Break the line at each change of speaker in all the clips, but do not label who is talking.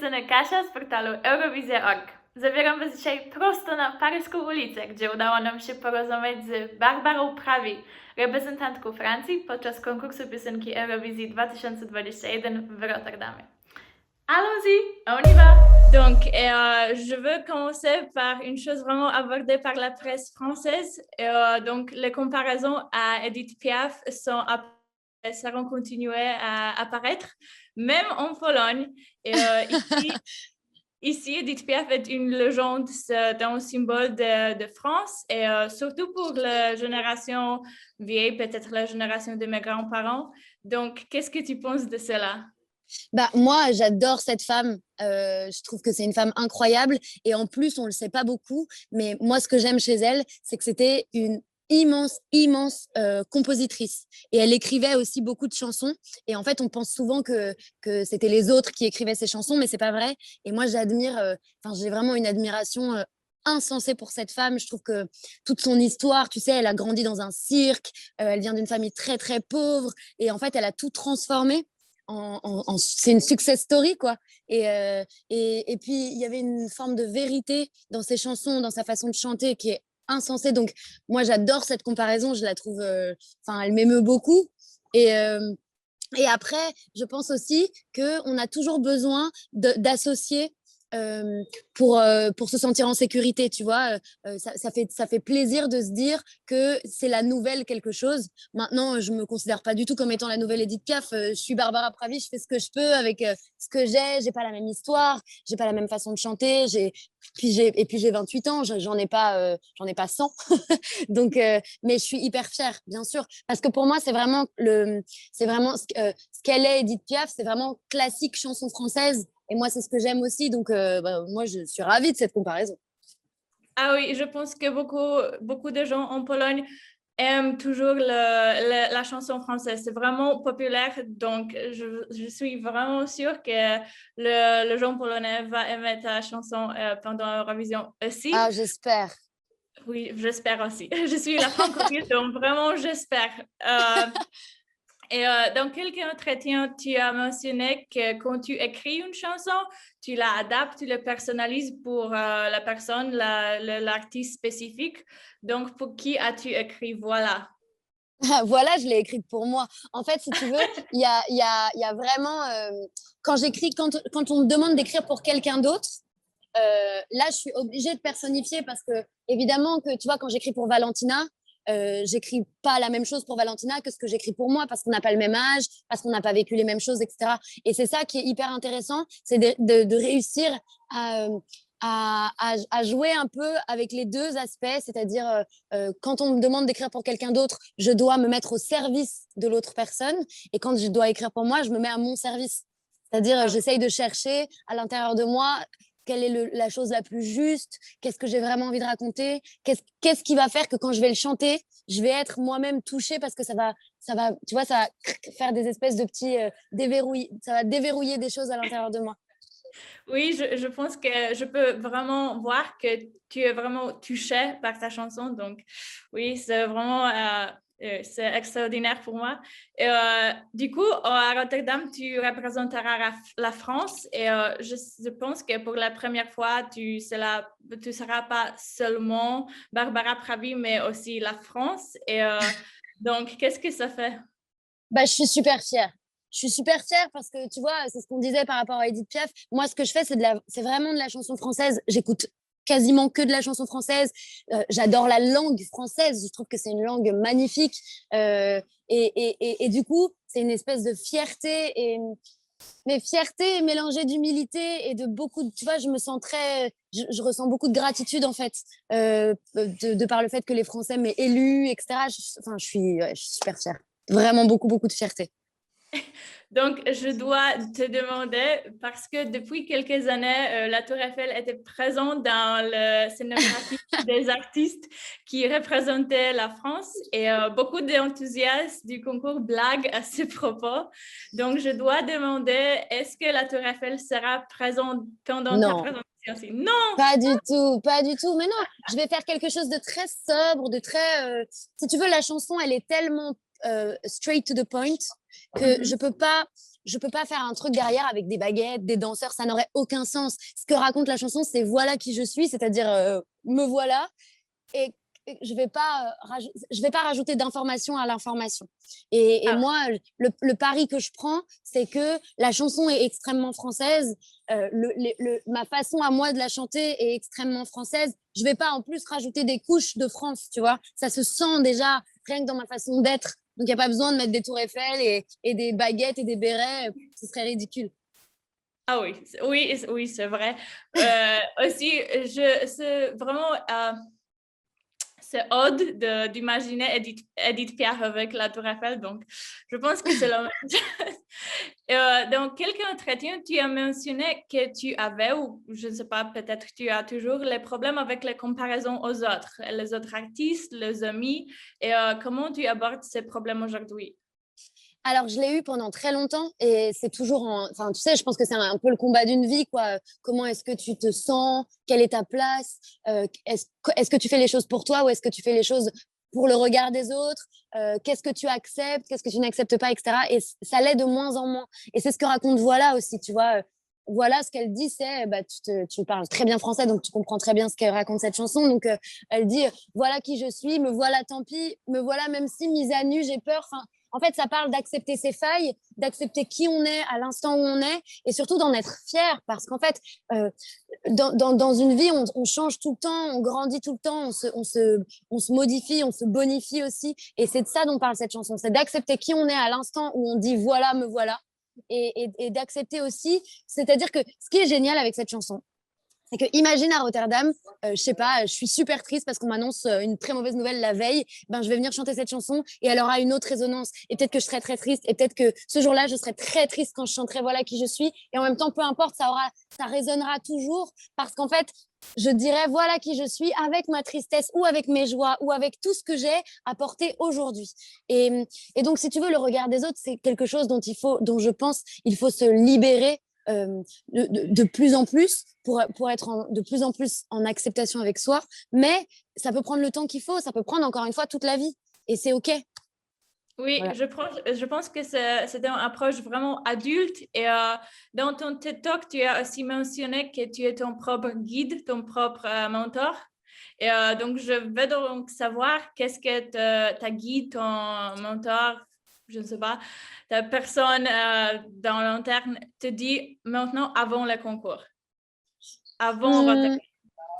Krystyny Kasia z portalu Eurowizja.org. Zabieram Was dzisiaj prosto na paryską ulicę, gdzie udało nam się porozmawiać z Barbarą Pravi, reprezentantką Francji podczas konkursu piosenki Eurowizji 2021 w Rotterdamie. Allons-y, on y va! Donc, je veux commencer par une chose vraiment abordée par la presse française. Donc, les comparaisons à Edith Piaf seront continuées à apparaître, même en Pologne. Ici, Edith Piaf est une légende, c'est un symbole de France et surtout pour la génération vieille, peut-être la génération de mes grands-parents. Donc, qu'est-ce que tu penses de cela?
Bah, moi, j'adore cette femme. Je trouve que c'est une femme incroyable. Et en plus, on ne le sait pas beaucoup. Mais moi, ce que j'aime chez elle, c'est que c'était une immense compositrice. Et elle écrivait aussi beaucoup de chansons. Et en fait, on pense souvent que c'était les autres qui écrivaient ces chansons, mais c'est pas vrai. Et moi, j'ai vraiment une admiration insensée pour cette femme. Je trouve que toute son histoire, tu sais, elle a grandi dans un cirque. Elle vient d'une famille très, très pauvre. Et en fait, elle a tout transformé. C'est une success story, quoi. Et puis, il y avait une forme de vérité dans ses chansons, dans sa façon de chanter qui est insensée. Donc, moi, j'adore cette comparaison. Je la trouve... elle m'émeut beaucoup. Et après, je pense aussi qu'on a toujours besoin d'associer pour se sentir en sécurité, tu vois. Ça fait plaisir de se dire que c'est la nouvelle quelque chose. Maintenant, je me considère pas du tout comme étant la nouvelle Edith Piaf. Je suis Barbara Pravi, je fais ce que je peux avec ce que j'ai pas la même histoire, j'ai pas la même façon de chanter, et puis j'ai 28 ans, j'en ai pas 100. Donc mais je suis hyper fière, bien sûr, parce que pour moi c'est vraiment ce qu'elle est, Edith Piaf, c'est vraiment classique chanson française. Et moi, c'est ce que j'aime aussi. Donc, moi, je suis ravie de cette comparaison.
Ah oui, je pense que beaucoup de gens en Pologne aiment toujours la chanson française. C'est vraiment populaire. Donc, je suis vraiment sûre que le gens polonais va aimer ta chanson pendant l'Eurovision aussi.
Ah, j'espère.
Oui, j'espère aussi. Je suis la francophile, donc vraiment, j'espère. Et dans quelques entretiens, tu as mentionné que quand tu écris une chanson, tu la adaptes, tu la personnalises pour la personne, l'artiste spécifique. Donc, pour qui as-tu écrit Voilà?
Voilà, je l'ai écrite pour moi. En fait, si tu veux, il y a vraiment... quand on me demande d'écrire pour quelqu'un d'autre, là, je suis obligée de personnifier parce que, évidemment, que tu vois, quand j'écris pour Valentina, j'écris pas la même chose pour Valentina que ce que j'écris pour moi parce qu'on n'a pas le même âge, parce qu'on n'a pas vécu les mêmes choses, etc. Et c'est ça qui est hyper intéressant, c'est de réussir à jouer un peu avec les deux aspects, c'est-à-dire quand on me demande d'écrire pour quelqu'un d'autre, je dois me mettre au service de l'autre personne, et quand je dois écrire pour moi, je me mets à mon service. C'est-à-dire, j'essaye de chercher à l'intérieur de moi quelle est la chose la plus juste, qu'est-ce que j'ai vraiment envie de raconter, qu'est-ce qui va faire que quand je vais le chanter, je vais être moi-même touchée parce que ça va, tu vois, ça va faire des espèces de petits ça va déverrouiller des choses à l'intérieur de moi.
Oui, je pense que je peux vraiment voir que tu es vraiment touchée par ta chanson. Donc, oui, c'est vraiment c'est extraordinaire pour moi. Et, du coup, à Rotterdam, tu représenteras la France et je pense que pour la première fois, tu ne seras pas seulement Barbara Pravi, mais aussi la France. Et donc, qu'est-ce que ça fait?
Bah, je suis super fière. Je suis super fière parce que, tu vois, c'est ce qu'on disait par rapport à Edith Piaf. Moi, ce que je fais, c'est vraiment de la chanson française. J'écoute quasiment que de la chanson française. J'adore la langue française. Je trouve que c'est une langue magnifique. Et du coup, c'est une espèce de fierté, mais fierté mélangée d'humilité et de beaucoup tu vois, je ressens beaucoup de gratitude, en fait, de par le fait que les Français m'aient élue, etc. Je suis super fière. Vraiment beaucoup de fierté.
Donc, je dois te demander, parce que depuis quelques années, la Tour Eiffel était présente dans la scénographie des artistes qui représentaient la France et beaucoup d'enthousiastes du concours blaguent à ce propos. Donc, je dois demander, est-ce que la Tour Eiffel sera présente pendant ta présentation aussi? Non!
Pas du tout, pas du tout. Mais non, je vais faire quelque chose de très sobre, de très... si tu veux, la chanson, elle est tellement straight to the point que je peux pas faire un truc derrière avec des baguettes, des danseurs, ça n'aurait aucun sens. Ce que raconte la chanson, c'est voilà qui je suis, c'est-à-dire me voilà, et je vais pas rajouter d'informations à l'information. Et
Ah,
moi, le pari que je prends, c'est que la chanson est extrêmement française, ma façon à moi de la chanter est extrêmement française. Je vais pas en plus rajouter des couches de France, tu vois. Ça se sent déjà rien que dans ma façon d'être. Donc, il n'y a pas besoin de mettre des tours Eiffel et des baguettes et des bérets. Ce serait ridicule.
ah oui, oui, c'est vrai. Aussi, c'est vraiment c'est odd d'imaginer Edith Piaf avec la Tour Eiffel, donc je pense que c'est la même chose. Dans quelques entretiens, tu as mentionné que tu avais, ou je ne sais pas, peut-être tu as toujours les problèmes avec les comparaisons aux autres, les autres artistes, les amis, et comment tu abordes ces problèmes aujourd'hui?
Alors, je l'ai eu pendant très longtemps et c'est toujours enfin, tu sais, je pense que c'est un peu le combat d'une vie, quoi. Comment est-ce que tu te sens? Quelle est ta place? Est-ce que tu fais les choses pour toi ou est-ce que tu fais les choses pour le regard des autres? Qu'est-ce que tu acceptes? Qu'est-ce que tu n'acceptes pas, etc. Et ça l'est de moins en moins. Et c'est ce que raconte Voilà aussi, tu vois. Voilà, ce qu'elle dit, c'est, bah, tu parles très bien français, donc tu comprends très bien ce qu'elle raconte cette chanson. Donc, elle dit, voilà qui je suis, me voilà, tant pis, me voilà, même si mise à nu, j'ai peur. Enfin, en fait, ça parle d'accepter ses failles, d'accepter qui on est à l'instant où on est, et surtout d'en être fier, parce qu'en fait, dans une vie, on change tout le temps, on grandit tout le temps, on se modifie, on se bonifie aussi, et c'est de ça dont parle cette chanson, c'est d'accepter qui on est à l'instant où on dit voilà, me voilà, et d'accepter aussi, c'est-à-dire que ce qui est génial avec cette chanson, c'est que imagine à Rotterdam, je sais pas, je suis super triste parce qu'on m'annonce une très mauvaise nouvelle la veille, ben je vais venir chanter cette chanson et elle aura une autre résonance. Et peut-être que je serai très triste et peut-être que ce jour-là, je serai très triste quand je chanterai Voilà qui je suis. Et en même temps, peu importe, ça résonnera toujours parce qu'en fait, je dirais voilà qui je suis avec ma tristesse ou avec mes joies ou avec tout ce que j'ai apporté aujourd'hui. Et donc, si tu veux, le regard des autres, c'est quelque chose dont je pense, il faut se libérer de plus en plus pour être de plus en plus en acceptation avec soi, mais ça peut prendre le temps qu'il faut, ça peut prendre encore une fois toute la vie et c'est OK.
Oui,
Voilà.
je pense que c'est une approche vraiment adulte. Et dans ton TED Talk, tu as aussi mentionné que tu es ton propre guide, ton propre mentor. Et donc, je veux donc savoir qu'est-ce que ta guide, ton mentor, je ne sais pas, ta personne dans l'interne te dit maintenant avant le concours, avant Rotterdam.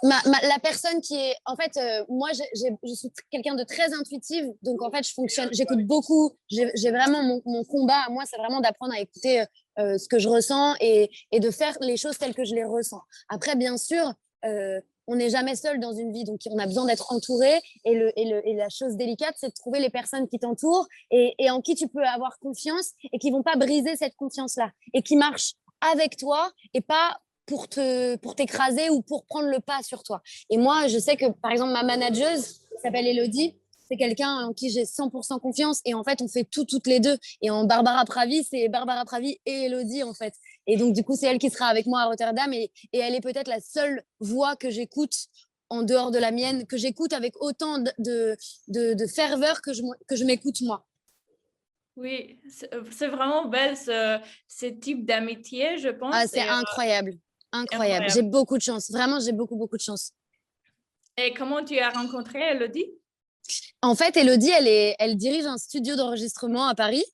Hum, la personne qui est, en fait, moi, je suis quelqu'un de très intuitive, donc en fait, j'écoute beaucoup. J'ai vraiment mon combat à moi, c'est vraiment d'apprendre à écouter ce que je ressens et de faire les choses telles que je les ressens. Après, bien sûr, on n'est jamais seul dans une vie, donc on a besoin d'être entouré. Et la chose délicate, c'est de trouver les personnes qui t'entourent et en qui tu peux avoir confiance et qui vont pas briser cette confiance-là et qui marchent avec toi et pas pour t'écraser ou pour prendre le pas sur toi. Et moi, je sais que, par exemple, ma manageuse s'appelle Elodie. C'est quelqu'un en qui j'ai 100% confiance. Et en fait, on fait tout toutes les deux. Et en Barbara Pravi, c'est Barbara Pravi et Elodie, en fait. Et donc, du coup, c'est elle qui sera avec moi à Rotterdam. Et elle est peut-être la seule voix que j'écoute en dehors de la mienne, que j'écoute avec autant de ferveur que je m'écoute moi.
Oui, c'est vraiment belle ce type d'amitié, je
Ah,
pense.
c'est
Et
incroyable. Incroyable. J'ai
incroyable.
beaucoup de chance. Vraiment, j'ai beaucoup, beaucoup de chance.
Et comment tu as rencontré Elodie?
En fait, Elodie, elle dirige un studio d'enregistrement à Paris.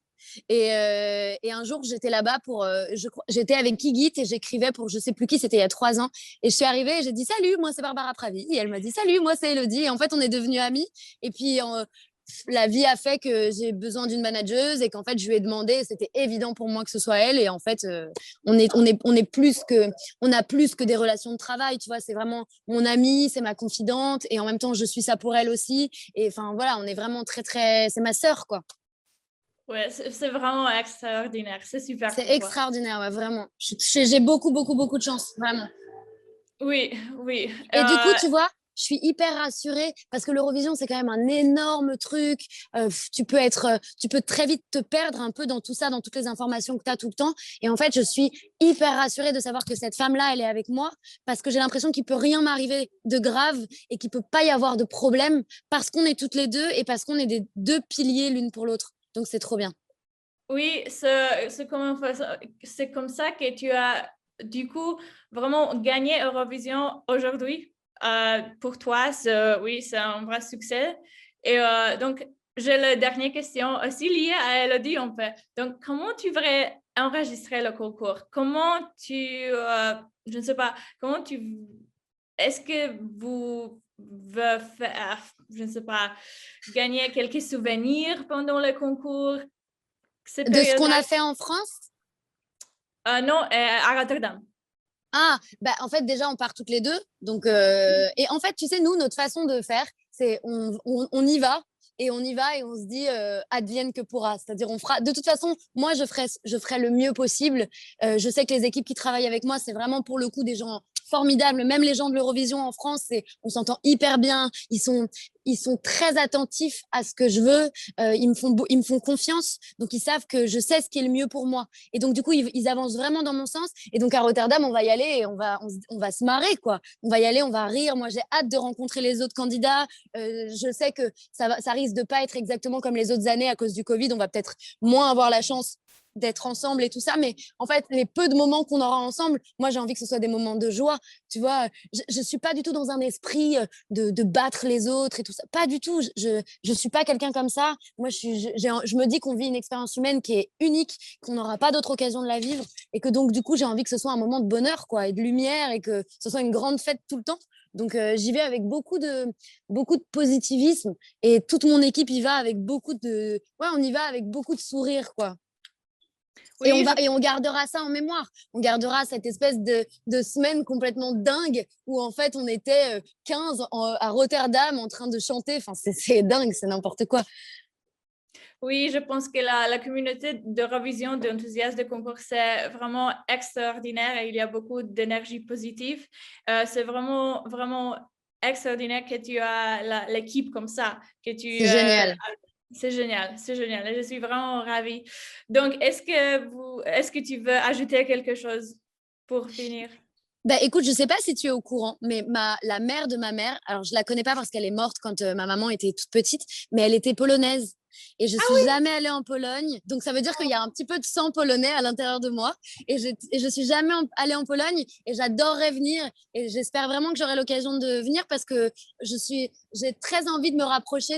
Et un jour, j'étais là-bas j'étais avec Kigit et j'écrivais pour je sais plus qui, c'était il y a 3 ans. Et je suis arrivée et j'ai dit salut, moi c'est Barbara Pravi. Et elle m'a dit salut, moi c'est Elodie. Et en fait, on est devenus amis. Et puis, la vie a fait que j'ai besoin d'une manageuse et qu'en fait, je lui ai demandé. C'était évident pour moi que ce soit elle. Et en fait, on a plus que des relations de travail. Tu vois, c'est vraiment mon amie, c'est ma confidente. Et en même temps, je suis ça pour elle aussi. Et enfin, voilà, on est vraiment très, très. C'est ma sœur, quoi.
Ouais, c'est vraiment extraordinaire. C'est super
C'est
pour toi.
extraordinaire, ouais, vraiment. J'ai beaucoup, beaucoup, beaucoup de chance, vraiment.
Oui, oui.
Et du coup, tu vois, je suis hyper rassurée parce que l'Eurovision, c'est quand même un énorme truc. Tu peux très vite te perdre un peu dans tout ça, dans toutes les informations que tu as tout le temps. Et en fait, je suis hyper rassurée de savoir que cette femme-là, elle est avec moi parce que j'ai l'impression qu'il peut rien m'arriver de grave et qu'il peut pas y avoir de problème parce qu'on est toutes les deux et parce qu'on est des deux piliers l'une pour l'autre. Donc, c'est trop bien.
Oui, c'est comme ça que tu as, du coup, vraiment gagné Eurovision aujourd'hui. Pour toi, oui, c'est un vrai succès. Et donc, j'ai la dernière question aussi liée à Elodie, en fait. Donc, comment tu voudrais enregistrer le concours? Je ne sais pas, est-ce que vous veut faire, je ne sais pas, gagner quelques souvenirs pendant le concours? Cette
De ce qu'on
période-là?
a fait en France?
Non, à Rotterdam.
Ah, bah en fait déjà on part toutes les deux. Donc et en fait tu sais nous notre façon de faire c'est on y va et on y va et on se dit advienne que pourra. C'est-à-dire on fera de toute façon moi je ferai le mieux possible. Je sais que les équipes qui travaillent avec moi c'est vraiment pour le coup des gens formidables. Même les gens de l'Eurovision en France on s'entend hyper bien. Ils sont très attentifs à ce que je veux. Ils me font confiance donc ils savent que je sais ce qui est le mieux pour moi. Et donc, du coup, ils avancent vraiment dans mon sens. Et donc, à Rotterdam, on va y aller et on va se marrer, quoi. On va y aller, on va rire. Moi, j'ai hâte de rencontrer les autres candidats. Je sais que ça risque de pas être exactement comme les autres années à cause du Covid. On va peut-être moins avoir la chance d'être ensemble et tout ça. Mais en fait, les peu de moments qu'on aura ensemble, moi, j'ai envie que ce soit des moments de joie. Tu vois, je suis pas du tout dans un esprit de battre les autres et tout ça. Pas du tout. Je suis pas quelqu'un comme ça. Moi, je me dis qu'on vit une expérience humaine qui est unique, qu'on n'aura pas d'autre occasion de la vivre et que donc, du coup, j'ai envie que ce soit un moment de bonheur, quoi, et de lumière et que ce soit une grande fête tout le temps. Donc, j'y vais avec beaucoup de positivisme et toute mon équipe y va avec ouais, on y va avec beaucoup de sourire, quoi.
Oui, je,
Et on gardera ça en mémoire. On gardera cette espèce de semaine complètement dingue où en fait on était 15 à Rotterdam en train de chanter. Enfin, c'est dingue, c'est n'importe quoi.
oui, je pense que la communauté de revision d'enthousiastes de concours, c'est vraiment extraordinaire et il y a beaucoup d'énergie positive. C'est vraiment, vraiment extraordinaire que tu as l'équipe comme ça, que tu...
C'est génial.
c'est génial, c'est génial. Et je suis vraiment ravie. Donc, est-ce que tu veux ajouter quelque chose pour finir?
Bah, écoute, je sais pas si tu es au courant, mais la mère de ma mère, alors je la connais pas parce qu'elle est morte quand ma maman était toute petite, mais elle était polonaise. Et je suis jamais allée en Pologne. Donc ça veut dire qu'il y a un petit peu de sang polonais à l'intérieur de moi. Et je suis jamais allée en Pologne et j'adorerais venir. Et j'espère vraiment que j'aurai l'occasion de venir parce que j'ai très envie de me rapprocher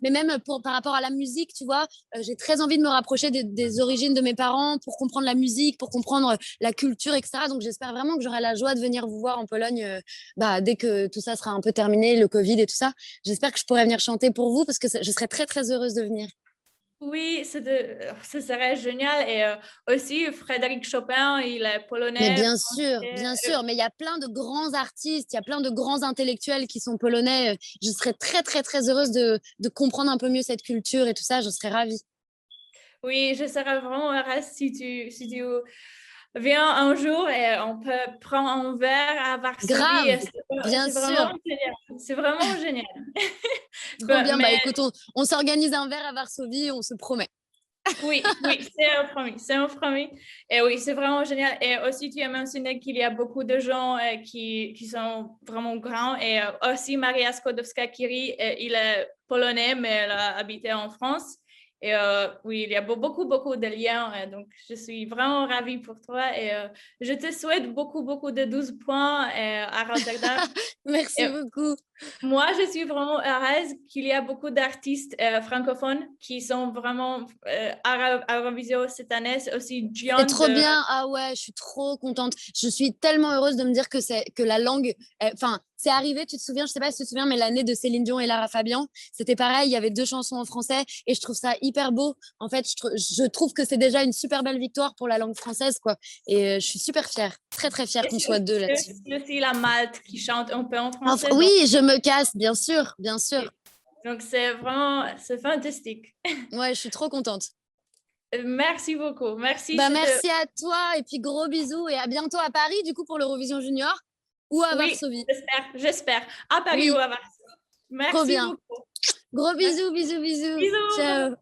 mais même par rapport à la musique, tu vois, j'ai très envie de me rapprocher des origines de mes parents pour comprendre la musique, pour comprendre la culture, etc. Donc j'espère vraiment que j'aurai la joie de venir vous voir en Pologne bah, dès que tout ça sera un peu terminé, le Covid et tout ça. J'espère que je pourrai venir chanter pour vous parce que je serais très très heureuse de venir.
Oui, ce serait génial. Et aussi, Frédéric Chopin, il est
Mais
polonais,
bien
français.
sûr, mais il y a plein de grands artistes, il y a plein de grands intellectuels qui sont polonais. Je serais très très très heureuse de comprendre un peu mieux cette culture et tout ça, je serais ravie.
Oui, je serais vraiment heureuse si tu viens un jour et on peut prendre un verre à Varsovie.
Grave, bien
C'est vraiment
sûr.
génial. C'est vraiment génial.
Trop bien. Bah
Mais
écoute, on s'organise un verre à Varsovie, on se promet.
oui, oui, c'est un promis, c'est un promis. Et oui, c'est vraiment génial. Et aussi, tu as mentionné qu'il y a beaucoup de gens qui sont vraiment grands. Et aussi, Maria Skłodowska-Curie, il est polonais, mais elle a habité en France. Et oui, il y a beaucoup, beaucoup de liens. Donc, je suis vraiment ravie pour toi. Et je te souhaite beaucoup, beaucoup de 12 points à Rotterdam.
Merci
Et
beaucoup.
moi, je suis vraiment heureuse qu'il y a beaucoup d'artistes francophones qui sont vraiment à Eurovision cette année. C'est aussi
C'est
Dion
trop
de...
bien. Ah ouais, je suis trop contente. Je suis tellement heureuse de me dire que la langue, enfin, c'est arrivé. Tu te souviens, je sais pas si tu te souviens, mais l'année de Céline Dion et Lara Fabian, c'était pareil. Il y avait deux chansons en français et je trouve ça hyper beau. En fait, je trouve que c'est déjà une super belle victoire pour la langue française, quoi. Et je suis super fière, très très fière
Et
qu'on soit deux là-dessus.
c'est aussi la Malte qui chante un peu en français.
Oui, je me casse, bien sûr, bien sûr.
Donc c'est vraiment, c'est fantastique.
Ouais, je suis trop contente.
Merci beaucoup. Merci.
Bah, merci à toi et puis gros bisous et à bientôt à Paris, du coup, pour l'Eurovision Junior ou à
Oui,
Varsovie.
j'espère. À Paris ou
Oui,
à Varsovie.
trop
Merci
bien.
beaucoup.
Gros
Merci.
bisous, bisous, bisous.
Bisous.
Ciao.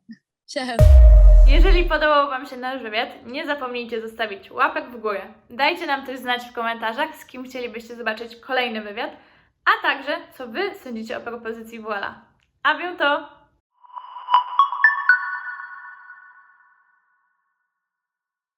Ciao.
Jeżeli podobał Wam się nasz wywiad, nie zapomnijcie zostawić łapek w górę. Dajcie nam też znać w komentarzach, z kim chcielibyście zobaczyć kolejny wywiad, a także co Wy sądzicie o propozycji Voila. A bientôt!